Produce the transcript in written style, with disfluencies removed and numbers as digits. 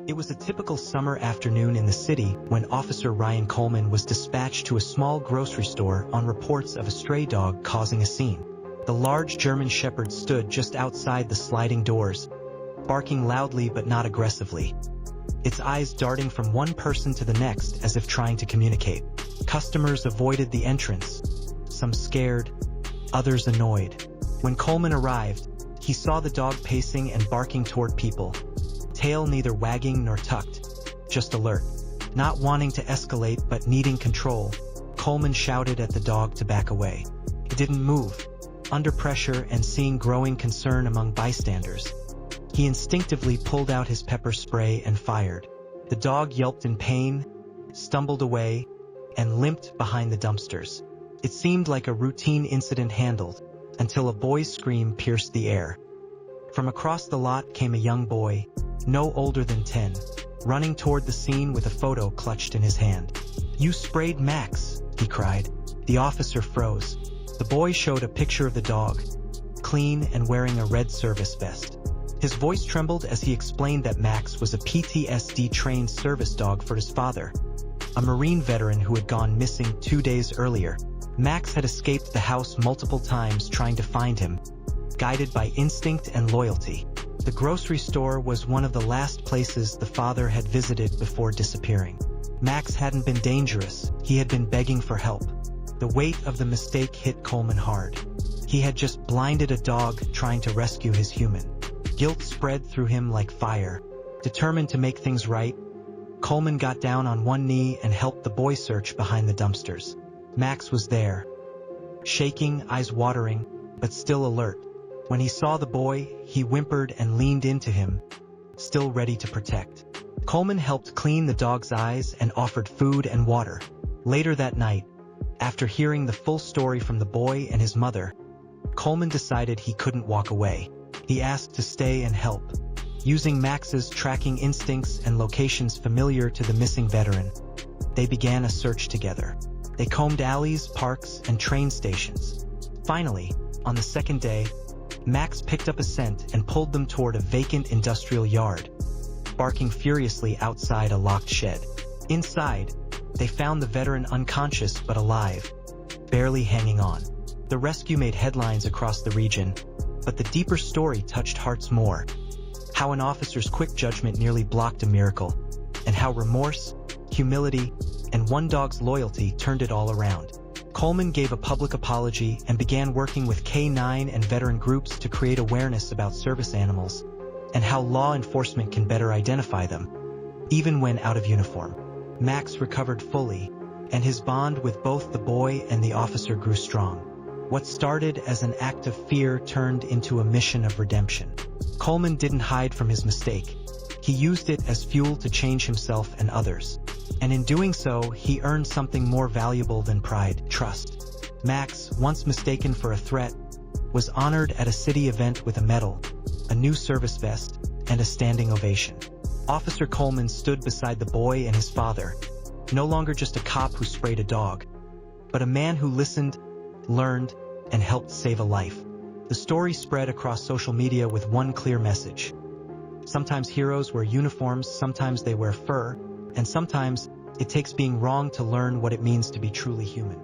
It was a typical summer afternoon in the city when Officer Ryan Coleman was dispatched to a small grocery store on reports of a stray dog causing a scene. The large German Shepherd stood just outside the sliding doors, barking loudly but not aggressively, its eyes darting from one person to the next as if trying to communicate. Customers avoided the entrance, some scared, others annoyed. When Coleman arrived, he saw the dog pacing and barking toward people, tail neither wagging nor tucked, just alert. Not wanting to escalate but needing control, Coleman shouted at the dog to back away. It didn't move. Under pressure and seeing growing concern among bystanders, he instinctively pulled out his pepper spray and fired. The dog yelped in pain, stumbled away, and limped behind the dumpsters. It seemed like a routine incident handled, until a boy's scream pierced the air. From across the lot came a young boy, no older than 10, running toward the scene with a photo clutched in his hand. "You sprayed Max," he cried. The officer froze. The boy showed a picture of the dog, clean and wearing a red service vest. His voice trembled as he explained that Max was a PTSD-trained service dog for his father, a Marine veteran who had gone missing 2 days earlier. Max had escaped the house multiple times trying to find him, guided by instinct and loyalty. The grocery store was one of the last places the father had visited before disappearing. Max hadn't been dangerous, he had been begging for help. The weight of the mistake hit Coleman hard. He had just blinded a dog trying to rescue his human. Guilt spread through him like fire. Determined to make things right, Coleman got down on one knee and helped the boy search behind the dumpsters. Max was there, shaking, eyes watering, but still alert. When he saw the boy, he whimpered and leaned into him, still ready to protect. Coleman helped clean the dog's eyes and offered food and water. Later that night, after hearing the full story from the boy and his mother, Coleman decided he couldn't walk away. He asked to stay and help. Using Max's tracking instincts and locations familiar to the missing veteran, they began a search together. They combed alleys, parks, and train stations. Finally, on the second day, Max picked up a scent and pulled them toward a vacant industrial yard, barking furiously outside a locked shed. Inside, they found the veteran unconscious but alive, barely hanging on. The rescue made headlines across the region, but the deeper story touched hearts more. How an officer's quick judgment nearly blocked a miracle, and how remorse, humility, and one dog's loyalty turned it all around. Coleman gave a public apology and began working with K9 and veteran groups to create awareness about service animals and how law enforcement can better identify them, even when out of uniform. Max recovered fully, and his bond with both the boy and the officer grew strong. What started as an act of fear turned into a mission of redemption. Coleman didn't hide from his mistake. He used it as fuel to change himself and others. And in doing so, he earned something more valuable than pride: trust. Max, once mistaken for a threat, was honored at a city event with a medal, a new service vest, and a standing ovation. Officer Coleman stood beside the boy and his father, no longer just a cop who sprayed a dog, but a man who listened, learned, and helped save a life. The story spread across social media with one clear message. Sometimes heroes wear uniforms, sometimes they wear fur, and sometimes it takes being wrong to learn what it means to be truly human.